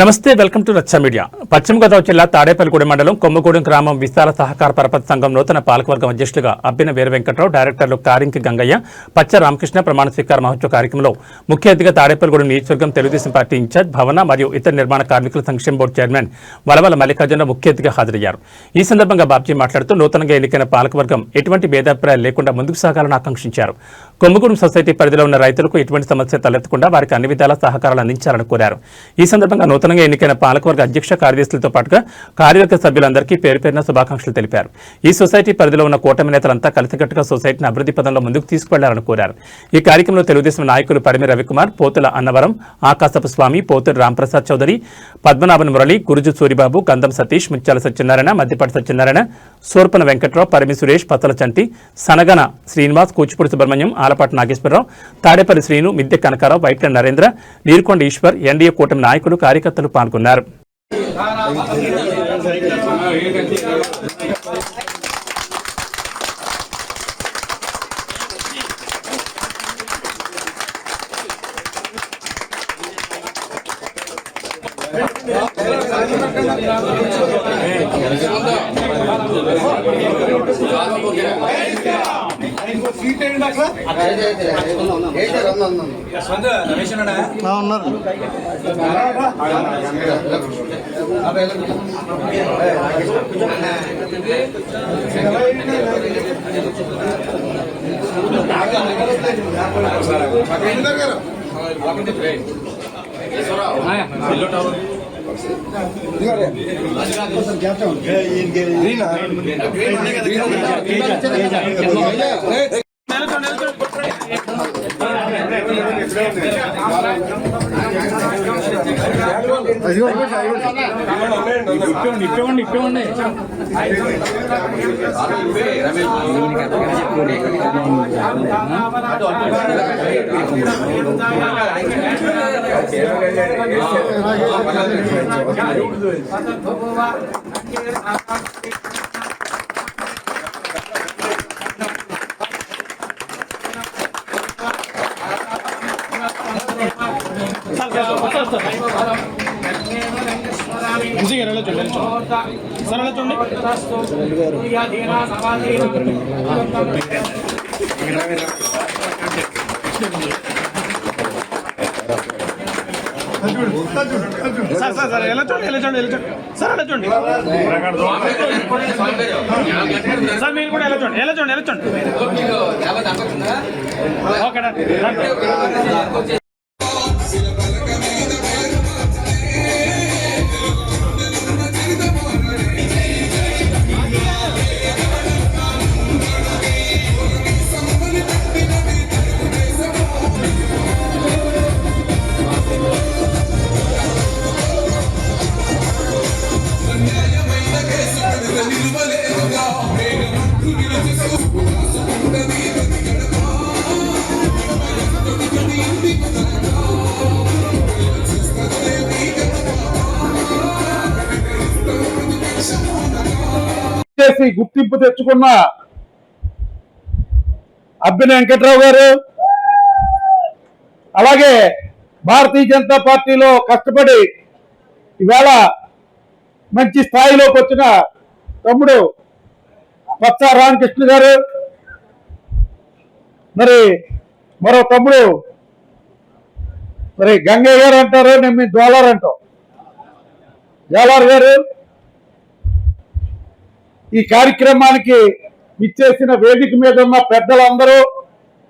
నమస్తే, welcome to రచ్చ media. పశ్చిమ గోదావరి జిల్లా తాడేపల్లిగూడెం మండలం కొమ్మగూడెం గ్రామం విస్తార సహకార పరపతి సంఘం నూతన పాలకవర్గం అధ్యక్షులుగా అబ్బిన వీర వెంకట్రావు, డైరెక్టర్లు కారింకి గంగయ్య, పచ్చ రామకృష్ణ ప్రమాణ స్వీకార మహోత్సవ కార్యక్రమంలో ముఖ్య అతిథిగా తాడేపల్లిగూడెం నియోజకవర్గం తెలుగుదేశం పార్టీ ఇన్ఛార్జ్, భవన మరియు ఇతర నిర్మాణ కార్మికుల సంక్షేమ బోర్డు చైర్మన్ వలవల మల్లికార్జున ముఖ్య అతిథిగా హాజరయ్యారు. ఈ సందర్భంగా బాబ్జీ మాట్లాడుతూ నూతనంగా ఎన్నికైన పాలకవర్గం ఎటువంటి భేదాభిప్రాయాలు లేకుండా ముందుకు సాగాలని ఆకాంక్షించారు. కొమ్మగూడెం సొసైటీ పరిధిలో ఉన్న రైతులకు ఎటువంటి సమస్య తలెత్తకుండా వారికి అన్ని విధాల సహకారాలు అందించాలని కోరారు. ఈ సందర్భంగా నూతనంగా ఎన్నికైన పాలకవర్గ అధ్యక్ష కార్యదర్శులతో పాటుగా కార్యవర్గ సభ్యులందరికీ పేరు పేరున శుభాకాంక్షలు తెలిపారు. ఈ సొసైటీ పరిధిలో ఉన్న కూటమి నేతలంతా కలిసికట్టుగా సొసైటీని అభివృద్ధి పదంలో ముందుకు తీసుకువెళ్లాలని కోరారు. ఈ కార్యక్రమంలో తెలుగుదేశం నాయకులు పరిమి రవికుమార్, పోతుల అన్నవరం, ఆకాశపు స్వామి, పోతుల రాంప్రసాద్ చౌదరి, పద్మనాభన్ మురళి, గురుజు సూరిబాబు, గంధం సతీష్, ముత్యాల సత్యనారాయణ, మద్దిపాటి సత్యనారాయణ, సోర్పన వెంకట్రావు, పరిమి సురేష్, పతల చంటి, సనగన శ్రీనివాస్, కూచిపూడి సుబ్రహ్మణ్యం, ఆలపాటి నాగేశ్వరరావు, తాడేపల్లి శ్రీను, మిద్దె కనకారావు, వైట్ల నరేంద్ర, నీరుకొండ ఈశ్వర్, ఎన్డీఏ కూటమి నాయకులు, కార్యకర్తలు పాల్గొన్నారు. గుర్తింపు తెచ్చుకున్న అబ్బిన వెంకట్రావు గారు, అలాగే భారతీయ జనతా పార్టీలో కష్టపడి ఇవాళ మంచి స్థాయిలోకి వచ్చిన తమ్ముడు పచ్చ రామకృష్ణ గారు, మరి మరో తమ్ముడు మరి గంగయ్య గారు అంటారు, నేను మీ జోలార్ అంటాం, జోలార్ గారు, ఈ కార్యక్రమానికి ఇచ్చేసిన వేదిక మీద ఉన్న పెద్దలందరూ,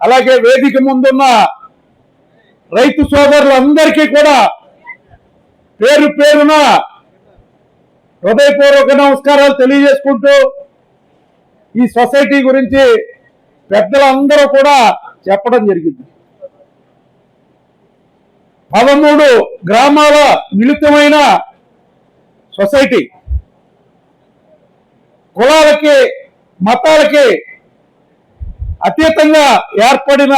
అలాగే వేదిక ముందున్న రైతు సోదరులందరికీ కూడా పేరు పేరున హృదయపూర్వక నమస్కారాలు తెలియజేసుకుంటూ, ఈ సొసైటీ గురించి పెద్దలందరూ కూడా చెప్పడం జరిగింది. 13 గ్రామాల మిళితమైన సొసైటీ, కులాలకి మతాలకి అతీతంగా ఏర్పడిన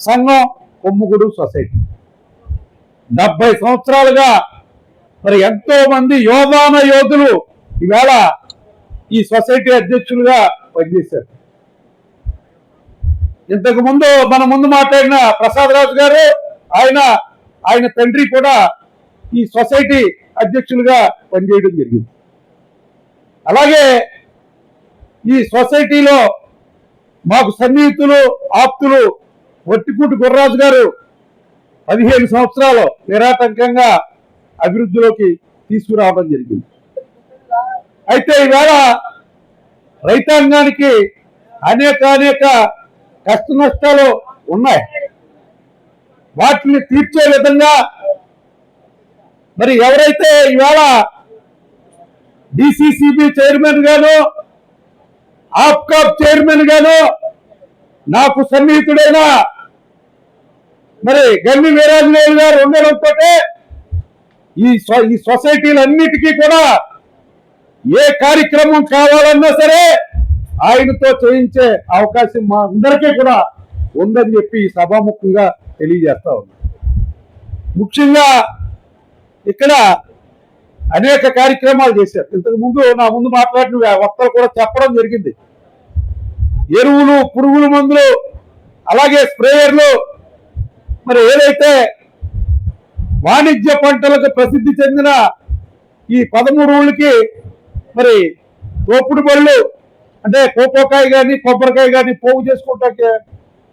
సంఘం కొమ్మగూడెం సొసైటీ. 70 సంవత్సరాలుగా మరి ఎంతో మంది యోధాన యోధులు ఈవేళ ఈ సొసైటీ అధ్యక్షులుగా పనిచేశారు. ఇంతకు ముందు మన ముందు మాట్లాడిన ప్రసాద్ రాజు గారు, ఆయన తండ్రి కూడా ఈ సొసైటీ అధ్యక్షులుగా పనిచేయడం జరిగింది. అలాగే ఈ సొసైటీలో మాకు సన్నిహితులు ఆప్తులు వట్టికూటి గుర్రాజు గారు 15 సంవత్సరాలు నిరాటంకంగా అభివృద్ధిలోకి తీసుకురావడం జరిగింది. అయితే ఈవేళ రైతాంగానికి అనేక కష్ట నష్టాలు ఉన్నాయి. వాటిని తీర్చే విధంగా మరి ఎవరైతే ఈవేళ డిసిసిబి చైర్మన్ గాను ఆప్కాప్ చైర్మన్ గాను నాకు సన్నిహితుడైన మరి గన్ని వీరాంజనేయులు గారు ఉండడంతో ఈ సొసైటీలన్నిటికీ కూడా ఏ కార్యక్రమం కావాలన్నా సరే ఆయనతో చేయించే అవకాశం మా అందరికీ కూడా ఉందని చెప్పి సభాముఖంగా తెలియజేస్తా ఉన్నా. ముఖ్యంగా ఇక్కడ అనేక కార్యక్రమాలు చేశారు. ఇంతకు ముందు నా ముందు మాట్లాడిన వక్తలు కూడా చెప్పడం జరిగింది. ఎరువులు, పురుగుల మందులు, అలాగే స్ప్రేయర్లు, మరి ఏదైతే వాణిజ్య పంటలకు ప్రసిద్ధి చెందిన ఈ 13 ఊళ్ళకి మరి తోపుడు బళ్ళు అంటే కోకోకాయ కానీ కొబ్బరికాయ కానీ పోగు చేసుకుంటానికి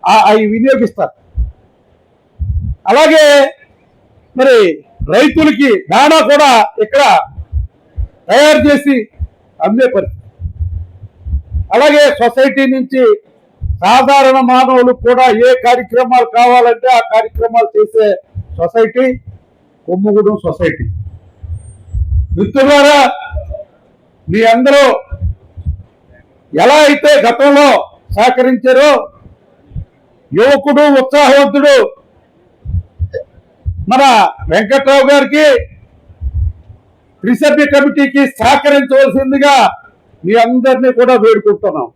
అవి వినియోగిస్తారు. అలాగే మరి రైతులకి దాణా కూడా ఇక్కడ తయారు చేసి అమ్మే పరిస్థితి. అలాగే సొసైటీ నుంచి సాధారణ మానవులు కూడా ఏ కార్యక్రమాలు కావాలంటే ఆ కార్యక్రమాలు చేసే సొసైటీ కొమ్మగూడెం సొసైటీ. మిత్రులారా, మీ అందరూ ఎలా అయితే గతంలో సహకరించారో యువకుడు ఉత్సాహవంతుడు మన వెంకట్రావు గారికి త్రిసభ్య కమిటీకి సహకరించవలసిందిగా మీ అందరినీ కూడా వేడుకుంటున్నాం.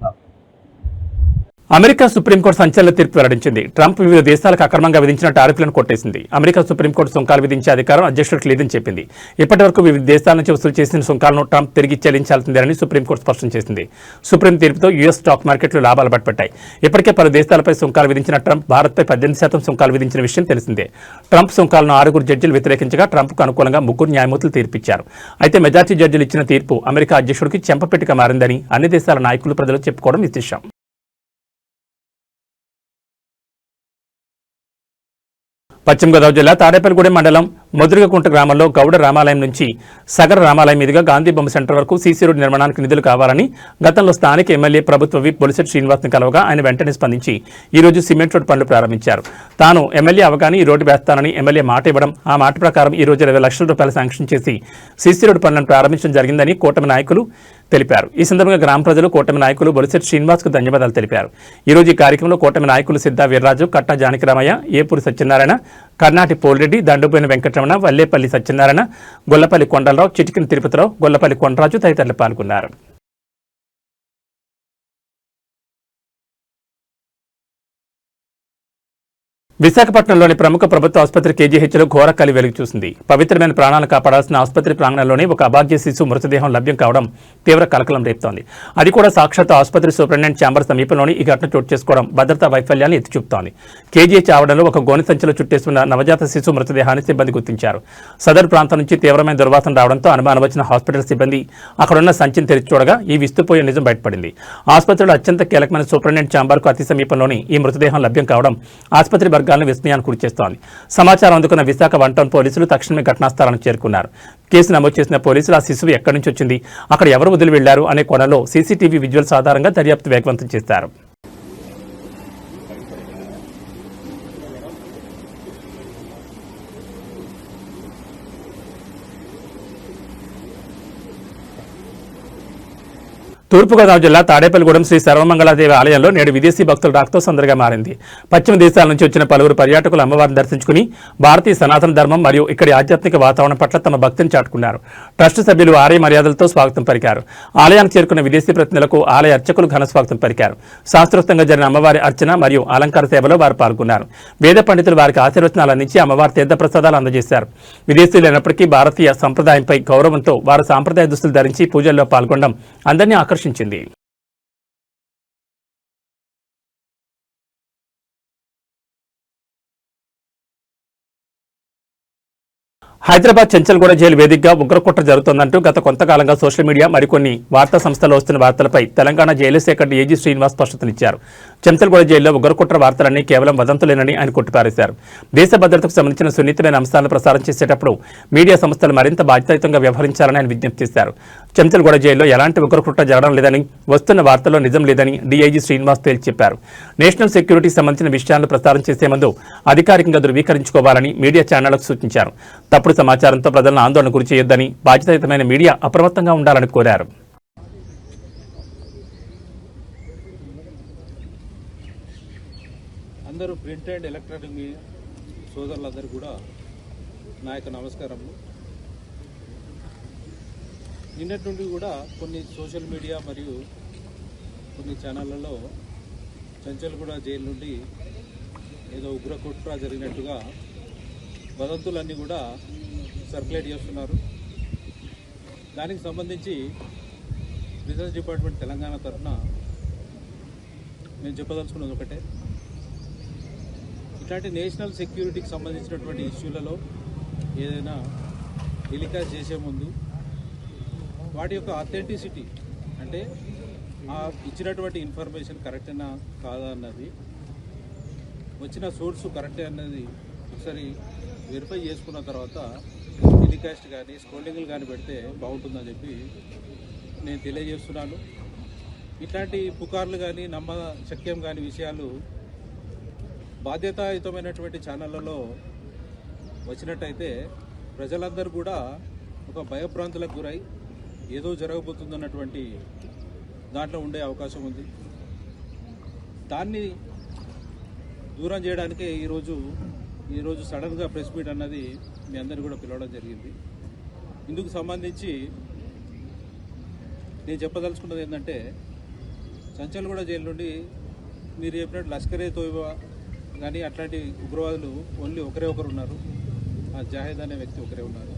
అమెరికా సుప్రీంకోర్టు సంచలన తీర్పు వెల్లడించింది. ట్రంప్ వివిధ దేశాలకు అక్రమంగా విధించిన టారిఫ్లను కొట్టేసింది. అమెరికా సుప్రీంకోర్టు సుంకాలు విధించే అధికారం అధ్యక్షుడికి లేదని చెప్పింది. ఇప్పటి వరకు వివిధ దేశాల నుంచి వసూలు చేసిన సుంకాలను ట్రంప్ తిరిగి చెల్లించాల్సిందేనని సుప్రీంకోర్టు స్పష్టం చేసింది. సుప్రీం తీర్పుతో యుఎస్ స్టాక్ మార్కెట్లు లాభాలు పట్టుపట్టాయి. ఇప్పటికే పలు దేశాలపై సుంకాలు విధించిన ట్రంప్ భారత్పై 18% సుంకాలు విధించిన విషయం తెలిసిందే. ట్రంప్ సుంకాలను 6 జడ్జీలు వ్యతిరేకించగా ట్రంప్కు అనుకూలంగా 3 న్యాయమూర్తులు తీర్పిచ్చారు. అయితే మెజార్టీ జడ్జీలు ఇచ్చిన తీర్పు అమెరికా అధ్యక్షుడికి చెంపపెట్టిగా మారిందని అన్ని దేశాల నాయకులు ప్రజలు చెప్పుకోవడం విశేషం. పశ్చిమ గోదావరి జిల్లా తాడేపల్లిగూడెం మండలం మధురగకుంట గ్రామంలో గౌడ రామాలయం నుంచి సగర రామాలయం మీదుగా గాంధీ బొమ్మ సెంటర్ వరకు సీసీ రోడ్ నిర్మాణానికి నిధులు కావాలని గతంలో స్థానిక ఎమ్మెల్యే ప్రభుత్వ విప్ బొలిశెట్టి శ్రీనివాస్ని కలవగా ఆయన వెంటనే స్పందించి ఈ రోజు సిమెంట్ రోడ్ పనులు ప్రారంభించారు. తాను ఎమ్మెల్యే అవగానే ఈ రోడ్డు వేస్తానని ఎమ్మెల్యే మాట ఇవ్వడం, ఆ మాట ప్రకారం ఈ రోజు 20 లక్షల రూపాయలు శాంక్షన్ చేసి సీసీ రోడ్ పనులను ప్రారంభించడం జరిగిందని కూటమి నాయకులు తెలిపారు. ఈ సందర్భంగా గ్రామ ప్రజలు కూటమి నాయకులు బొలిశెట్టి శ్రీనివాస్కు ధన్యవాదాలు తెలిపారు. ఈ రోజు ఈ కార్యక్రమంలో కూటమి నాయకులు సిద్ధా వీర్రాజు, కట్టా జానకిరామయ్య, ఏపూరి సత్యనారాయణ, కర్ణాటి పోలిరెడ్డి, దండుపోయిన వెంకటరమణ, వల్లేపల్లి సత్యనారాయణ, గొల్లపల్లి కొండలరావు, చిటికిన తిరుపతిరావు, గొల్లపల్లి కొండరాజు తదితరులు పాల్గొన్నారు. విశాఖపట్నంలోని ప్రముఖ ప్రభుత్వ ఆసుపత్రి కేజీహెచ్లో ఘోర కలి వెలుగు చూసింది. పవిత్రమైన ప్రాణాలను కాపాడాల్సిన ఆసుపత్రి ప్రాంగణంలోనే ఒక అభాగ్య శిశువు మృతదేహం లభ్యం కావడం తీవ్ర కలకలం రేపుతోంది. అది కూడా సాక్షాత్ ఆసుపత్రి సూపరింటెండెంట్ ఛాంబర్ సమీపంలోని ఈ ఘటన చోటు చేసుకోవడం భద్రతా వైఫల్యాన్ని ఎత్తిచూపుతోంది. కేజీహెచ్ ఆవరణలో ఒక గోనె సంచిలో చుట్టేస్తున్న నవజాత శిశువు మృతదేహాన్ని సిబ్బంది గుర్తించారు. సదరు ప్రాంతం నుంచి తీవ్రమైన దుర్వాసన రావడంతో అనుమానం వచ్చిన హాస్పిటల్ సిబ్బంది అక్కడున్న సంచిని తెరిచి చూడగా ఈ విస్తుపోయే నిజం బయటపడింది. ఆసుపత్రిలో అత్యంత కీలకమైన సూపరింటెండెంట్ ఛాంబర్కు అతి సమీపంలోని ఈ మృతదేహం లభ్యం కావడం ఆసుపత్రి వర్గాలను విస్మయానికి గురిచేస్తోంది. సమాచారం అందుకున్న విశాఖ 1 టౌన్ పోలీసులు తక్షణమే ఘటనా స్థలానికి చేరుకున్నారు. కేసు నమోదు చేసిన పోలీసులు ఆ శిశువు ఎక్కడి నుంచి వచ్చింది, అక్కడ ఎవరు వదిలి వెళ్లారు అనే కోణంలో సీసీటీవీ విజువల్స్ ఆధారంగా దర్యాప్తు వేగవంతం చేశారు. తూర్పుగోదావరి జిల్లా తాడేపల్లిగూడెం శ్రీ సర్వమంగళాదేవి ఆలయంలో నేడు విదేశీ భక్తుల రాకతో సందడిగా మారింది. పశ్చిమ దేశాల నుంచి వచ్చిన పలువురు పర్యాటకులు అమ్మవారిని దర్శించుకుని భారతీయ సనాతన ధర్మం మరియు ఇక్కడి ఆధ్యాత్మిక వాతావరణం పట్ల తమ భక్తిని చాటుకున్నారు. ట్రస్ట్ సభ్యులు ఆలయ మర్యాదలతో స్వాగతం పలికారు. ఆలయానికి చేరుకున్న విదేశీ ప్రతినిధులకు ఆలయ అర్చకులు ఘన స్వాగతం పలికారు. శాస్త్రోక్తంగా జరిగిన అమ్మవారి అర్చన మరియు అలంకార సేవలో వారు పాల్గొన్నారు. వేద పండితులు వారికి ఆశీర్వచనాలు అందించి అమ్మవారి తీర్థప్రసాదాలు అందజేశారు. విదేశీయులు అయినప్పటికీ భారతీయ సంప్రదాయంపై గౌరవంతో వారు సాంప్రదాయ దుస్తులు ధరించి పూజల్లో పాల్గొనడం అందరినీ ఆకర్షించింది. హైదరాబాద్ చెంచల్గూడ జైలు వేదికగా ఉగ్రకుట్ర జరుగుతోందంటూ గత కొంతకాలంగా సోషల్ మీడియా మరికొన్ని వార్తా సంస్థలు వస్తున్న వార్తలపై తెలంగాణ జైలు శాఖ డీఐజీ శ్రీనివాస్ స్పష్టతనిచ్చారు. చెంచల్గూడ జైల్లో ఉగ్రకుట్ర వార్తలన్నీ కేవలం వదంతులేనని ఆయన కొట్టిపారేశారు. దేశ భద్రతకు సంబంధించిన సున్నితమైన అంశాలను ప్రసారం చేసేటప్పుడు మీడియా సంస్థలు మరింత బాధ్యతాయుతంగా వ్యవహరించాలని ఆయన విజ్ఞప్తి చేశారు. చెంచల్గూడ జైల్లో ఎలాంటి ఉగ్రకుట్ర జరగడం లేదని, వస్తున్న వార్తల్లో నిజం లేదని డీఐజీ శ్రీనివాస్ తేల్చి చెప్పారు. నేషనల్ సెక్యూరిటీకి సంబంధించిన విషయాలను ప్రసారం చేసే ముందు అధికారికంగా ధృవీకరించుకోవాలని మీడియా ఛానళ్లకు సూచించారు. తప్పుడు సమాచారంతో ప్రజలను ఆందోళన గురి చేయొద్దని, బాధ్యతాయుతమైన మీడియా అప్రమత్తంగా ఉండాలని కోరారు. అందరూ ప్రింట్ అండ్ ఎలక్ట్రానిక్ మీడియా సోదరులందరూ కూడా నా యొక్క నమస్కారములు. నిన్నటి నుండి కూడా కొన్ని సోషల్ మీడియా మరియు కొన్ని ఛానళ్లలో చెంచల్గూడ జైలు నుండి ఏదో ఉగ్రకుట్ర జరిగినట్టుగా వదంతులన్నీ కూడా సర్క్యులేట్ చేస్తున్నారు. దానికి సంబంధించి రీసెర్చ్ డిపార్ట్మెంట్ తెలంగాణ తరఫున నేను చెప్పదలుచుకున్నది ఒకటే, ఇట్లాంటి నేషనల్ సెక్యూరిటీకి సంబంధించినటువంటి ఇష్యూలలో ఏదైనా టెలికాస్ట్ చేసే ముందు వాటి యొక్క అథెంటిసిటీ, అంటే ఆ ఇచ్చినటువంటి ఇన్ఫర్మేషన్ కరెక్టేనా కాదా అన్నది, వచ్చిన సోర్సు కరెక్టే అన్నది ఒకసారి వెరిఫై చేసుకున్న తర్వాత టెలికాస్ట్ కానీ స్క్రోలింగ్లు కానీ పెడితే బాగుంటుందని చెప్పి నేను తెలియజేస్తున్నాను. ఇట్లాంటి పుకార్లు కానీ నమ్మశక్యం కాని విషయాలు బాధ్యతాయుతమైనటువంటి ఛానళ్లలో వచ్చినట్టయితే ప్రజలందరూ కూడా ఒక భయభ్రాంతులకు గురై ఏదో జరగబోతుందన్నటువంటి దాంట్లో ఉండే అవకాశం ఉంది. దాన్ని దూరం చేయడానికే ఈరోజు సడన్గా ప్రెస్ మీట్ అన్నది మీ అందరినీ కూడా పిలవడం జరిగింది. ఇందుకు సంబంధించి నేను చెప్పదలుచుకున్నది ఏంటంటే, చెంచల్గూడ జైలు నుండి మీరు చెప్పినట్టు లష్కరే తోయిబా కానీ అట్లాంటి ఉగ్రవాదులు ఓన్లీ ఒకరే ఒకరు ఉన్నారు. ఆ జాహెద్ అనే వ్యక్తి ఒకరే ఉన్నారు.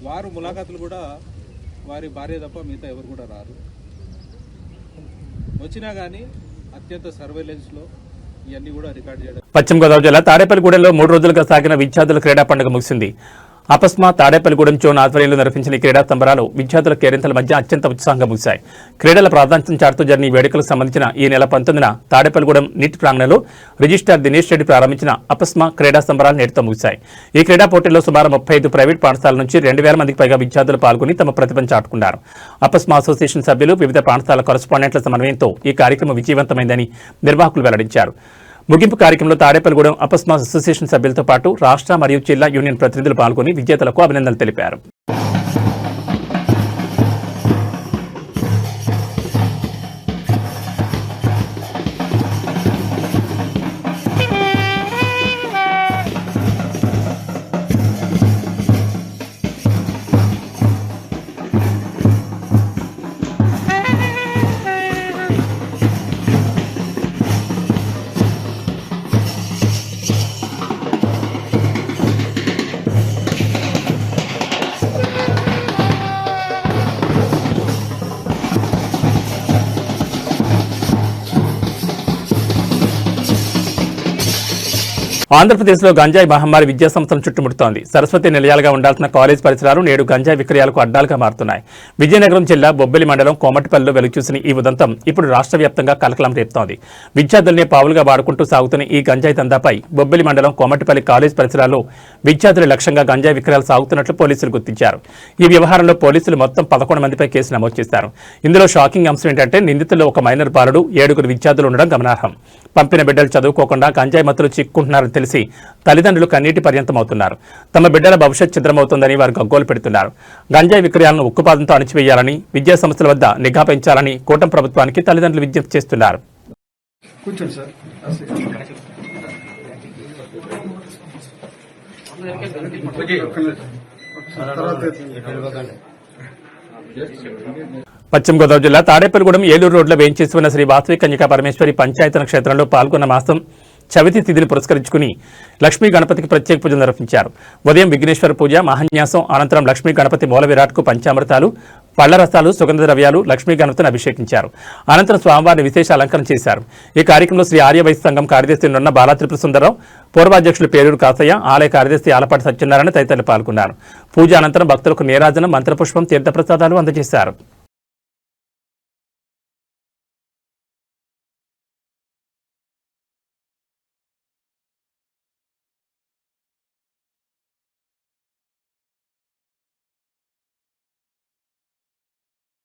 వారు ములాఖాతులు కూడా వారి భార్య తప్ప మిగతా ఎవరు కూడా రారు. వచ్చినా కానీ అత్యంత సర్వేలెన్స్లో ఇవన్నీ కూడా రికార్డ్ చేయడం. పశ్చిమ గోదావరి జిల్లా తాడేపల్లిగూడెంలో 3 రోజులుగా సాగిన విద్యార్థుల క్రీడా పండుగ ముగిసింది. అపస్మా తాడేపల్లిగూడెం జోన్ ఆధ్వర్యంలో నిర్వహించిన ఈ క్రీడా సంబరాలు విద్యార్థుల కేరింతల మధ్య అత్యంత ఉత్సాహంగా ముగిశాయి. క్రీడల ప్రాధాన్యతను చాటుతూ జరిగిన ఈ వేడుకలకు సంబంధించిన ఈ నెల 19న తాడేపల్లిగూడెం నీట్ ప్రాంగణంలో రిజిస్ట్రార్ దినేష్ రెడ్డి ప్రారంభించిన అపస్మా క్రీడా సంబరాలు నేటితో ముగిశాయి. ఈ క్రీడా పోటీల్లో సుమారు 35 ప్రైవేట్ పాఠశాలల నుంచి 2000 మందికి పైగా విద్యార్థులు పాల్గొని తమ ప్రతిభను చాటుకున్నారు. అపస్మా అసోసియేషన్ సభ్యులు, వివిధ పాఠశాల కరస్పాండెంట్ల సమన్వయంతో ఈ కార్యక్రమం విజయవంతమైందని నిర్వాహకులు వెల్లడించారు. ముగింపు కార్యక్రమంలో తాడేపల్లిగూడెం అపస్మా అసోసియేషన్ సభ్యులతో పాటు రాష్ట్ర మరియు జిల్లా యూనియన్ ప్రతినిధులు పాల్గొని విజేతలకు అభినందనలు తెలిపారు. ఆంధ్రప్రదేశ్లో గంజాయి మహమ్మారి విద్యాసంస్థలను చుట్టుముడుతోంది. సరస్వతి నిలయాలుగా ఉండాల్సిన కాలేజ్ పరిసరాలు నేడు గంజాయి విక్రయాలకు అడ్డాలుగా మారుతున్నాయి. విజయనగరం జిల్లా బొబ్బిలి మండలం కోమటిపల్లిలో వెలుగుచూసిన ఈ ఉదంతం ఇప్పుడు రాష్ట్ర వ్యాప్తంగా కలకలం రేపుతోంది. విద్యార్థులనే పావులుగా వాడుకుంటూ సాగుతున్న ఈ గంజాయి దందాపై బొబ్బిలి మండలం కోమటిపల్లి కాలేజ్ పరిసరాల్లో విద్యార్థుల లక్ష్యంగా గంజాయి విక్రయాలు సాగుతున్నట్లు పోలీసులు గుర్తించారు. ఈ వ్యవహారంలో పోలీసులు మొత్తం 11 మందిపై కేసు నమోదు చేశారు. ఇందులో షాకింగ్ అంశం ఏంటంటే నిందితుల్లో ఒక మైనర్ బాలుడు, 7 విద్యార్థులు ఉండడం గమనార్హం. పంపిన బిడ్డలు చదువుకోకుండా గంజాయి మత్తులు చిక్కుంటున్నారని తెలిసి తల్లిదండ్రులు కన్నీటి పర్యంతమవుతున్నారు. తమ బిడ్డల భవిష్యత్ ఛిద్రమవుతోందని వారు గగ్గోలు పెడుతున్నారు. గంజాయి విక్రయాలను ఉక్కుపాదంతో అణచివేయాలని, విద్యా సంస్థల వద్ద నిఘా పెంచాలని కూటమి ప్రభుత్వానికి తల్లిదండ్రులు విజ్ఞప్తి చేస్తున్నారు. పశ్చిమ గోదావరి జిల్లా తాడేపల్లిగూడెం ఏలూరు రోడ్లో వేయించేసి ఉన్న శ్రీ వాసవి కన్యకా పరమేశ్వరి పంచాయతన క్షేత్రంలో పాల్గొన్న మాసం చవితి తిథిని పురస్కరించుకుని లక్ష్మీ గణపతికి ప్రత్యేక పూజలు నిర్వహించారు. ఉదయం విఘ్నేశ్వర పూజ, మహాన్యాసం అనంతరం లక్ష్మీ గణపతి మూల విరాట్కు పంచామృతాలు, పళ్ల రసాలు, సుగంధ ద్రవ్యాలు, లక్ష్మీ గణపతిని అభిషేకించారు. అనంతరం స్వామివారిని విశేష అలంకరణ చేశారు. ఈ కార్యక్రమంలో శ్రీ ఆర్యవైశ్య సంఘం కార్యదర్శి నున్న బాలా త్రిపుర సుందరరావు, పూర్వాధ్యక్షులు పేరూరు కాసయ్య, ఆలయ కార్యదర్శి ఆలపాటి సత్యనారాయణ తదితరులు పాల్గొన్నారు. పూజ అనంతరం భక్తులకు నీరాజనం, మంత్రపుష్పం, తీర్థప్రసాదాలు అందజేశారు.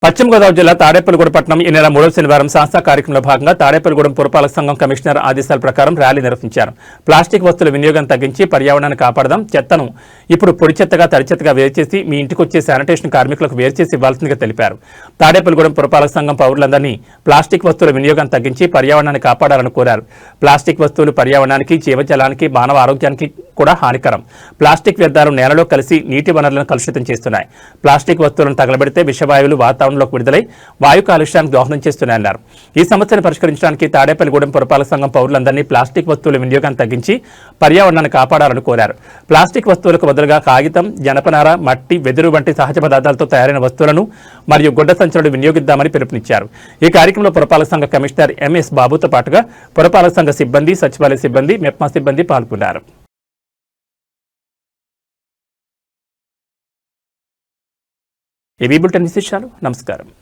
పశ్చిమ గోదావరి జిల్లా తాడేపల్లిగూడ పట్టణం ఈ నెల 3వ శనివారం శాస్త్ర కార్యక్రమంలో భాగంగా తాడేపల్లిగూడెం పురపాలక సంఘం కమిషనర్ ఆదేశాల ప్రకారం ర్యాలీ నిర్వహించారు. ప్లాస్టిక్ వస్తువుల వినియోగం తగ్గించి పర్యావరణాన్ని కాపాడదాం, చెత్తను ఇప్పుడు పొడి చెత్తగా తడి చెత్తగా వేరుచేసి మీ ఇంటికి వచ్చే శానిటేషన్ కార్మికులకు వేరుచేసి ఇవ్వాల్సిందిగా తెలిపారు. తాడేపల్లిగూడెం పురపాలక సంఘం పౌరులందరినీ ప్లాస్టిక్ వస్తువుల వినియోగం తగ్గించి పర్యావరణాన్ని కాపాడాలని కోరారు. ప్లాస్టిక్ వస్తువులు పర్యావరణానికి, జీవజలానికి, మానవ ఆరోగ్యానికి కూడా హానికరం. ప్లాస్టిక్ వ్యర్థాలు నేలలో కలిసి నీటి వనరులను కలుషితం చేస్తున్నాయి. ప్లాస్టిక్ వస్తువులను తగలబెడితే విషవాయువులు వాతావరణంలోకి విడుదలై వాయు కాలుష్యానికి దోహదం చేస్తున్నాయన్నారు. ఈ సమస్యను పరిష్కరించడానికి తాడేపల్లిగూడెం పురపాలక సంఘం పౌరులందరినీ ప్లాస్టిక్ వస్తువుల వినియోగాన్ని తగ్గించి పర్యావరణాన్ని కాపాడాలని కోరారు. ప్లాస్టిక్ వస్తువులకు బదులుగా కాగితం, జనపనార, మట్టి, వెదురు వంటి సహజ పదార్థాలతో తయారైన వస్తువులను మరియు గుడ్డ సంచులను వినియోగిద్దామని పిలుపునిచ్చారు. ఈ కార్యక్రమంలో పురపాలక సంఘ కమిషనర్ ఎంఎస్ బాబుతో పాటుగా పురపాలక సంఘ సిబ్బంది, సచివాలయ సిబ్బంది, మెప్మా సిబ్బంది పాల్గొన్నారు. ఏవీ బులెటిన్ విశేషాలు. నమస్కారం.